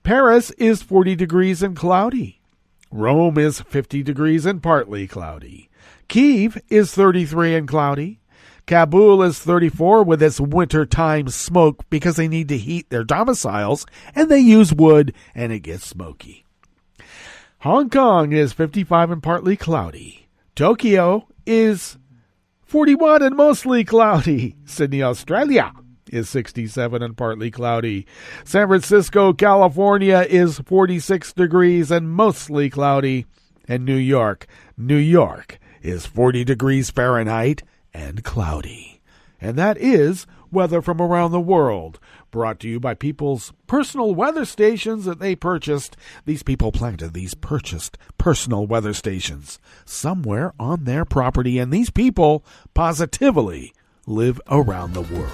Paris is 40 degrees and cloudy. Rome is 50 degrees and partly cloudy. Kyiv is 33 and cloudy. Kabul is 34 with its wintertime smoke because they need to heat their domiciles and they use wood and it gets smoky. Hong Kong is 55 and partly cloudy. Tokyo is 41 and mostly cloudy. Sydney, Australia is 67 and partly cloudy. San Francisco, California is 46 degrees and mostly cloudy. And New York is 40 degrees Fahrenheit and cloudy. And that is weather from around the world, brought to you by people's personal weather stations that they purchased. These people planted these purchased personal weather stations somewhere on their property, and these people positively live around the world.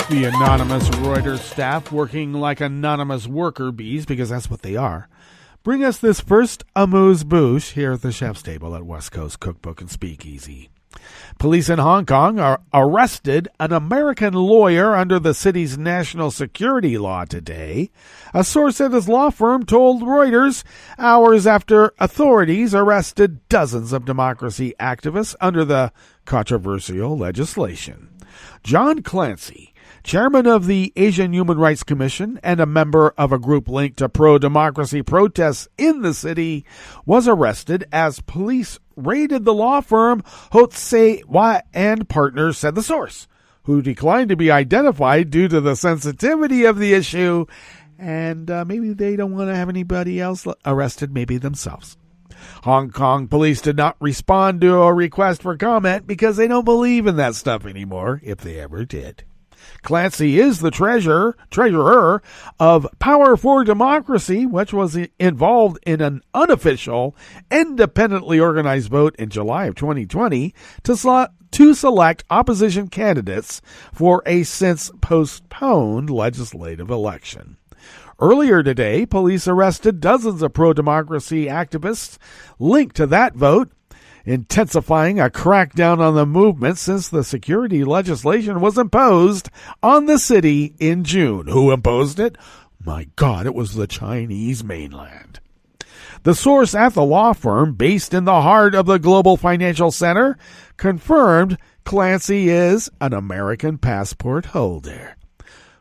The anonymous Reuters staff, working like anonymous worker bees, because that's what they are, bring us this first amuse-bouche here at the chef's table at West Coast Cookbook and Speakeasy. Police in Hong Kong arrested an American lawyer under the city's national security law today. A source at his law firm told Reuters hours after authorities arrested dozens of democracy activists under the controversial legislation. John Clancy, chairman of the Asian Human Rights Commission and a member of a group linked to pro-democracy protests in the city, was arrested as police raided the law firm Hotse and Partners, said the source, who declined to be identified due to the sensitivity of the issue, and maybe they don't want to have anybody else arrested, maybe themselves. Hong Kong police did not respond to a request for comment because they don't believe in that stuff anymore, if they ever did. Clancy is the treasurer of Power for Democracy, which was involved in an unofficial, independently organized vote in July of 2020 to select opposition candidates for a since postponed legislative election. Earlier today, police arrested dozens of pro-democracy activists linked to that vote, intensifying a crackdown on the movement since the security legislation was imposed on the city in June. Who imposed it? My God, it was the Chinese mainland. The source at the law firm, based in the heart of the global financial center, confirmed Clancy is an American passport holder.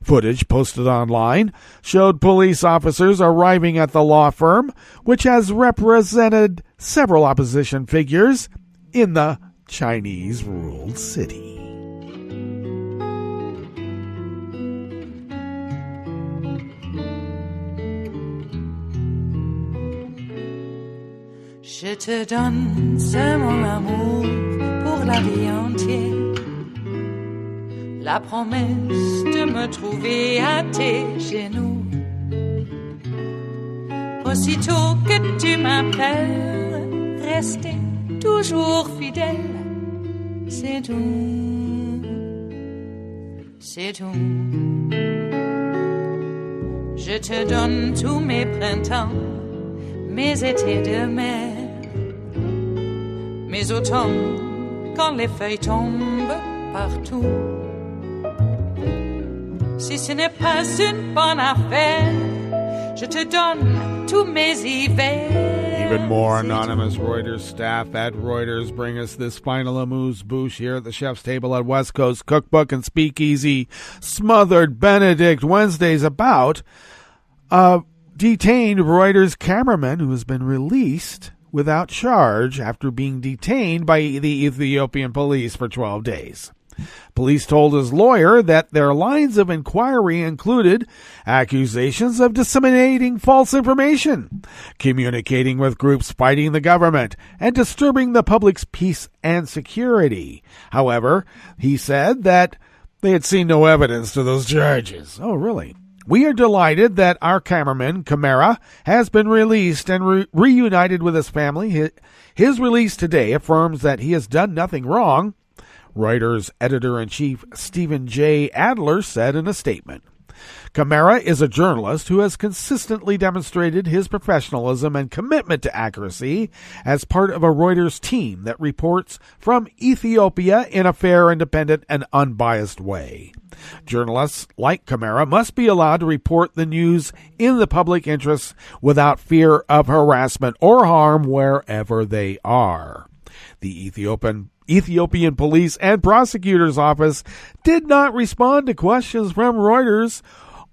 Footage posted online showed police officers arriving at the law firm, which has represented several opposition figures in the Chinese-ruled city. Je te donne ce mon amour pour la vie entière. La promesse de me trouver à tes genoux. Aussitôt que tu m'appelles, rester toujours fidèle. C'est tout, c'est tout. Je te donne tous mes printemps, mes étés de mer, mes automnes quand les feuilles tombent partout. Si ce n'est pas une bonne affaire, je te donne tous mes hivers. Even more anonymous Reuters staff at Reuters bring us this final amuse-bouche here at the chef's table at West Coast Cookbook and Speakeasy. Smothered Benedict Wednesdays about a detained Reuters cameraman who has been released without charge after being detained by the Ethiopian police for 12 days. Police told his lawyer that their lines of inquiry included accusations of disseminating false information, communicating with groups fighting the government, and disturbing the public's peace and security. However, he said that they had seen no evidence to those charges. Oh, really? We are delighted that our cameraman, Camera, has been released and reunited with his family. His release today affirms that he has done nothing wrong, Reuters editor-in-chief Stephen J. Adler said in a statement. Camara is a journalist who has consistently demonstrated his professionalism and commitment to accuracy as part of a Reuters team that reports from Ethiopia in a fair, independent, and unbiased way. Journalists like Camara must be allowed to report the news in the public interest without fear of harassment or harm wherever they are. The Ethiopian Police and Prosecutor's Office did not respond to questions from Reuters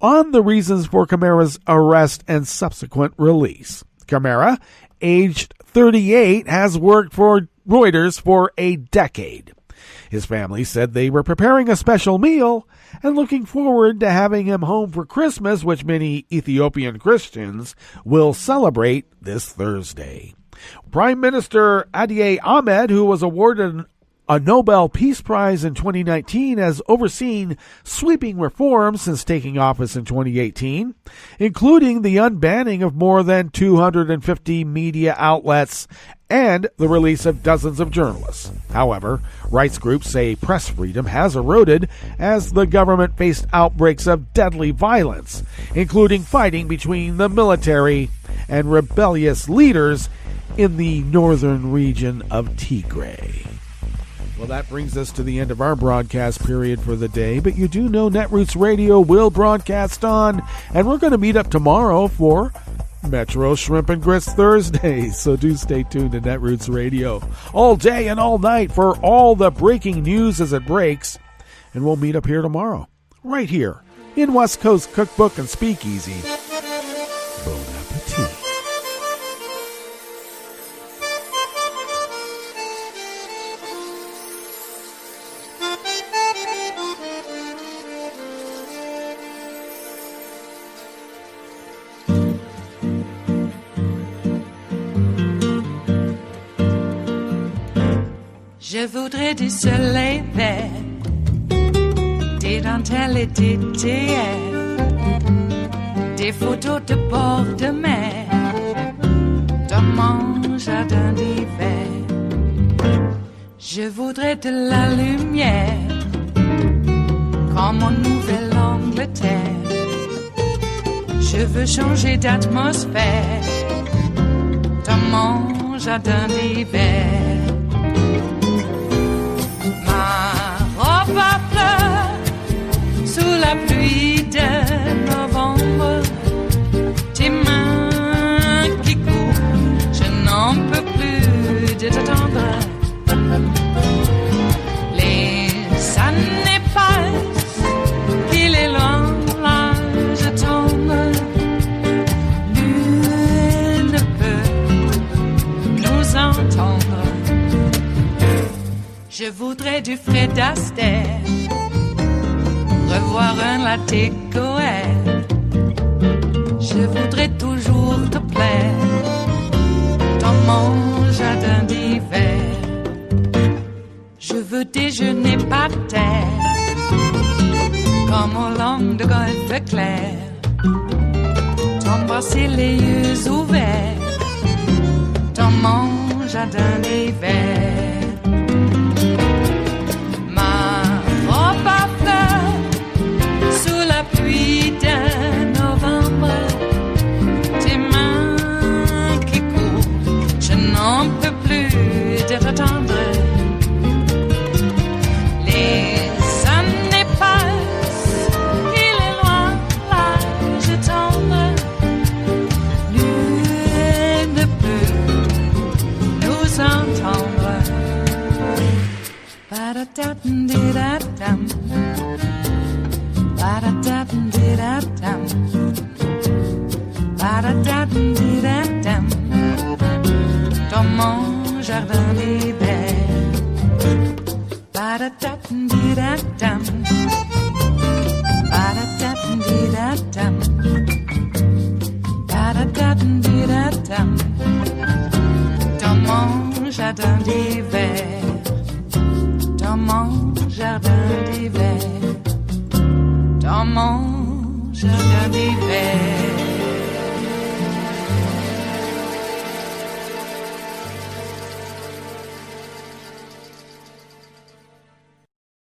on the reasons for Camara's arrest and subsequent release. Camara, aged 38, has worked for Reuters for a decade. His family said they were preparing a special meal and looking forward to having him home for Christmas, which many Ethiopian Christians will celebrate this Thursday. Prime Minister Abiy Ahmed, who was awarded a Nobel Peace Prize in 2019, has overseen sweeping reforms since taking office in 2018, including the unbanning of more than 250 media outlets and the release of dozens of journalists. However, rights groups say press freedom has eroded as the government faced outbreaks of deadly violence, including fighting between the military and rebellious leaders in the northern region of Tigray. Well, that brings us to the end of our broadcast period for the day, but you do know Netroots Radio will broadcast on, and we're going to meet up tomorrow for Metro Shrimp and Grits Thursday, so do stay tuned to Netroots Radio all day and all night for all the breaking news as it breaks, and we'll meet up here tomorrow, right here in West Coast Cookbook and Speakeasy. Bon appetit. Je voudrais du soleil vert, des dentelles et des théâtres, des photos de bord de mer, dans mon jardin d'hiver. Je voudrais de la lumière, comme en Nouvelle-Angleterre. Je veux changer d'atmosphère, dans mon jardin d'hiver. Robe à fleurs sous la pluie de novembre, tes mains qui courent, je n'en peux plus de t'attendre. Les années passent, il est loin, là je tombe. Nul ne peut nous entendre. Je voudrais du Fred Astaire, revoir un latte Goël. Je voudrais toujours te plaire dans mon jardin d'hiver. Je veux déjeuner par terre, comme au long de golfe clair. T'embrasser les yeux ouverts dans mon jardin d'hiver. Pluie de novembre, tes mains qui courent, je n'en peux plus de t'attendre. Les années passent, il est loin, là je tombe. Nul ne peut nous entendre. Ba-da-da-dum-di-da-dum. Ba-da-da-dum-di-da-dum. Ba-da-da-dum-di-da-dum. Dans mon jardin d'hiver. Ba-da-da-dum-di-da-dum. Ba-da-da-dum-di-da-dum. Ba-da-da-dum-di-da-dum. Dans mon jardin d'hiver. Dans mon jardin d'hiver. Dans mon jardin d'hiver.